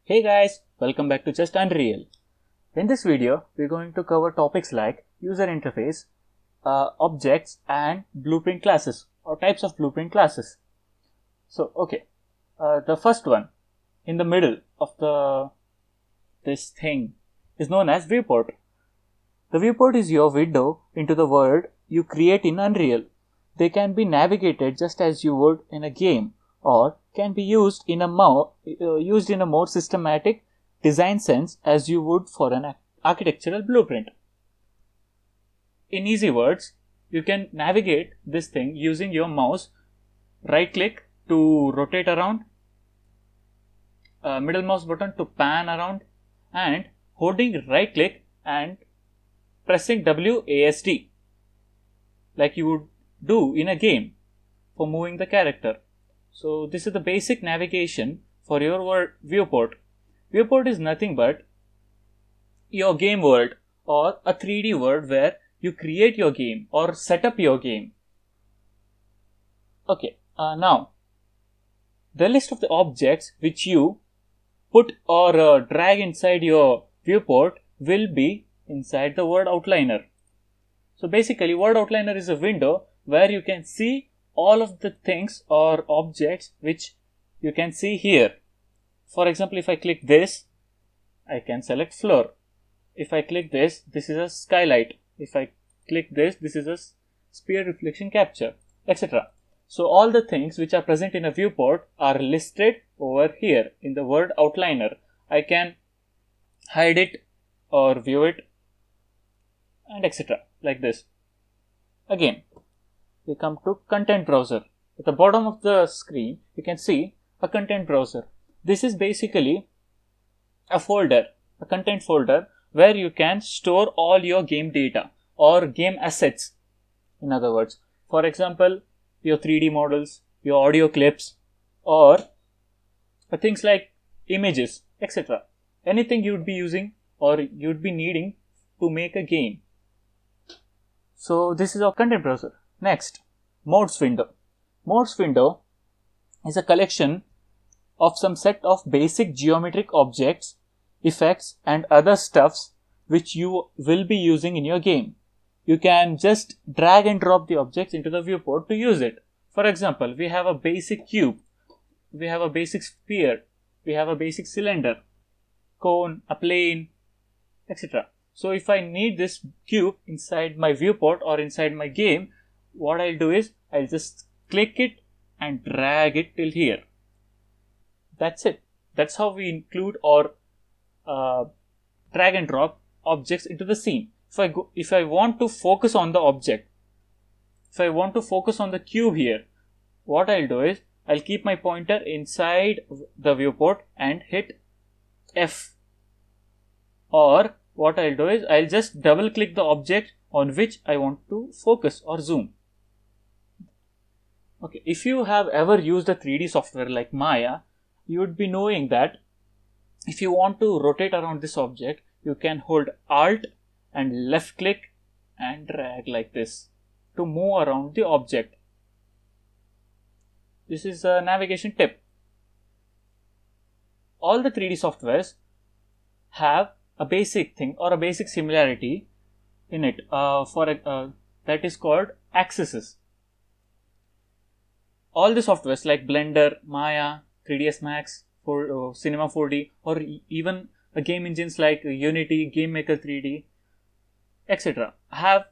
Hey guys, welcome back to Just Unreal. In this video, we're going to cover topics like user interface, objects and blueprint classes or types of blueprint classes. So, the first one in the middle of this thing is known as viewport. The viewport is your window into the world you create in Unreal. They can be navigated just as you would in a game, or can be used in a more systematic design sense as you would for an architectural blueprint. In easy words, you can navigate this thing using your mouse, right click to rotate around, middle mouse button to pan around, and holding right click and pressing WASD like you would do in a game for moving the character. So this is the basic navigation for your viewport. Viewport is nothing but your game world or a 3D world where you create your game or set up your game. Now the list of the objects which you put or drag inside your viewport will be inside the word outliner. So basically, word outliner is a window where you can see all of the things or objects which you can see here. For example, if I click this, I can select floor. If I click this, this is a skylight. If I click this, this is a sphere reflection capture, etc. So all the things which are present in a viewport are listed over here in the word outliner. I can hide it or view it and etc. like this. Again, we come to content browser. At the bottom of the screen, you can see a content browser. This is basically a folder, a content folder where you can store all your game data or game assets. In other words, for example, your 3D models, your audio clips, or things like images, etc. Anything you would be using or you would be needing to make a game. So this is our content browser. Next, modes window. Modes window is a collection of some set of basic geometric objects, effects and other stuffs which you will be using in your game. You can just drag and drop the objects into the viewport to use it. For example, we have a basic cube, we have a basic sphere, we have a basic cylinder, cone, a plane, etc. So if I need this cube inside my viewport or inside my game, what I'll do is I'll just click it and drag it till here. That's it. That's how we include or drag and drop objects into the scene. If I want to focus on the object, if I want to focus on the cube here, what I'll do is I'll keep my pointer inside the viewport and hit F. Or what I'll do is I'll just double click the object on which I want to focus or zoom. Okay, if you have ever used a 3D software like Maya, you would be knowing that if you want to rotate around this object, you can hold Alt and left click and drag like this to move around the object. This is a navigation tip. All the 3D softwares have a basic thing or a basic similarity in it that is called axes. All the softwares like Blender, Maya, 3ds Max, Cinema 4D, or even game engines like Unity, Game Maker 3D, etc. have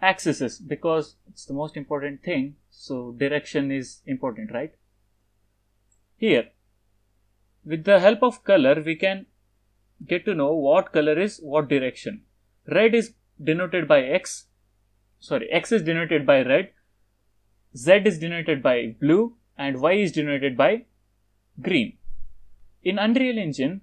axes because it's the most important thing. So direction is important, right? Here, with the help of color, we can get to know what color is what direction. Red is denoted by X. X is denoted by red. Z is denoted by blue and Y is denoted by green. In Unreal Engine,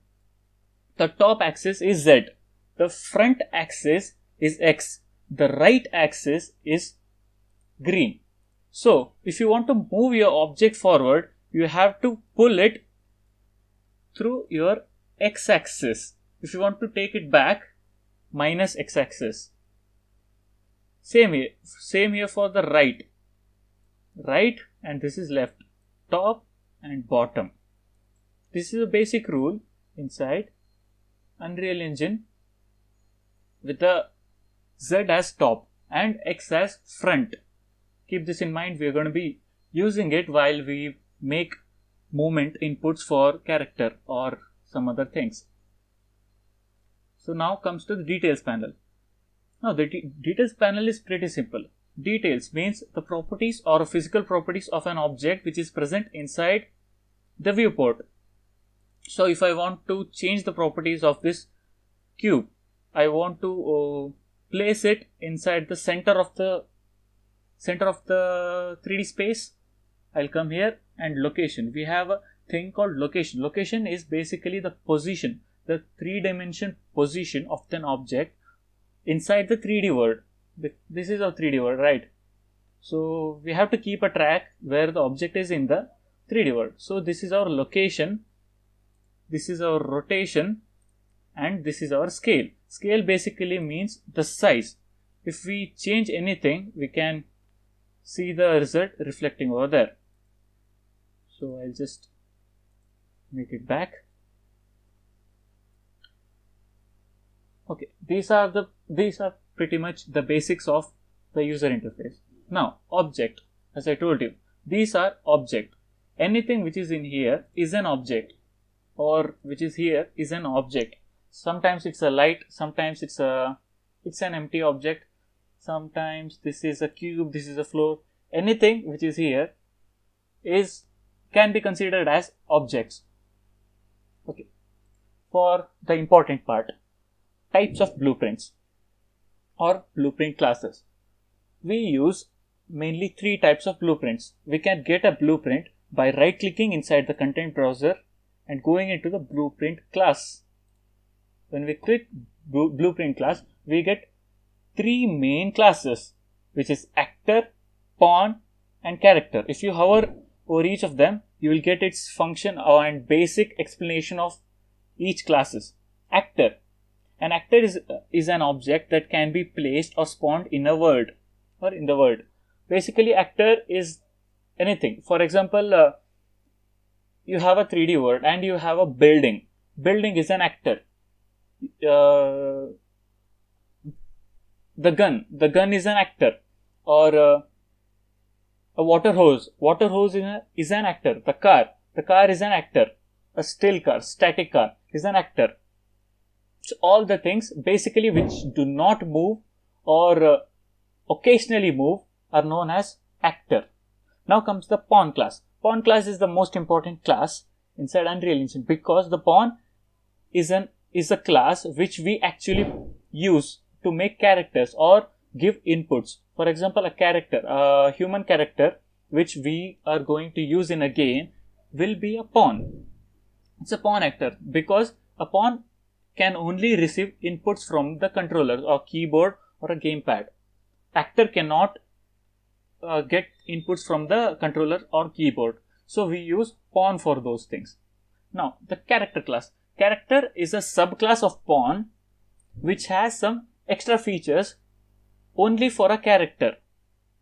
the top axis is Z, the front axis is X, the right axis is green. So, if you want to move your object forward, you have to pull it through your X-axis. If you want to take it back, minus X-axis. Same here for the right. Right and this is left. Top and bottom. This is a basic rule inside Unreal Engine with the Z as top and X as front. Keep this in mind, we are going to be using it while we make movement inputs for character or some other things. So now comes to the details panel. Now the details panel is pretty simple. Details means the properties or physical properties of an object which is present inside the viewport. So if I want to change the properties of this cube, I want to place it inside the center of the 3D space. I'll come here and location. We have a thing called location. Location is basically the position, the 3-dimension position of an object inside the 3D world. This is our 3D world, right? So we have to keep a track where the object is in the 3D world. So this is our location, this is our rotation, and this is our scale. Scale basically means the size. If we change anything, we can see the result reflecting over there. So I'll just make it back. Okay, these are pretty much the basics of the user interface. Now, object, as I told you, these are object. Anything which is in here is an object, or which is here is an object. Sometimes it's a light, sometimes it's an empty object, sometimes this is a cube, this is a floor. Anything which is here can be considered as objects. Okay, for the important part, types of blueprints or blueprint classes. We use mainly 3 types of blueprints. We can get a blueprint by right clicking inside the content browser and going into the blueprint class. When we click blueprint class, we get 3 main classes, which is actor, pawn, and character. If you hover over each of them, you will get its function and basic explanation of each classes. Actor. An actor is an object that can be placed or spawned in a world or in the world. Basically, actor is anything. For example, you have a 3D world and you have a building. Building is an actor. The gun is an actor. Or a water hose is an actor. The car is an actor. A still car, static car is an actor. So all the things basically which do not move or occasionally move are known as actor. Now comes the pawn class. Pawn class is the most important class inside Unreal Engine because the pawn is a class which we actually use to make characters or give inputs. For example, a human character which we are going to use in a game will be a pawn. It's a pawn actor because a pawn can only receive inputs from the controller or keyboard or a gamepad. Actor cannot get inputs from the controller or keyboard. So we use pawn for those things. Now the character class. Character is a subclass of pawn which has some extra features only for a character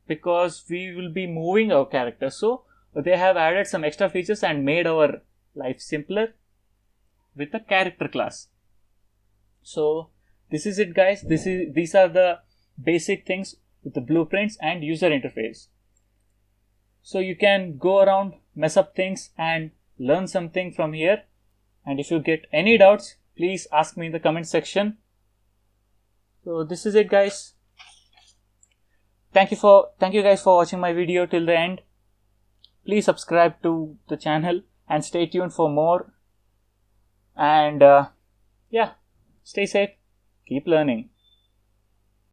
because we will be moving our character. So they have added some extra features and made our life simpler with a character class. So this is it, guys. These are the basic things with the blueprints and user interface. So you can go around, mess up things and learn something from here. And if you get any doubts, please ask me in the comment section. So this is it, guys. Thank you guys for watching my video till the end. Please subscribe to the channel and stay tuned for more. And yeah, stay safe, keep learning.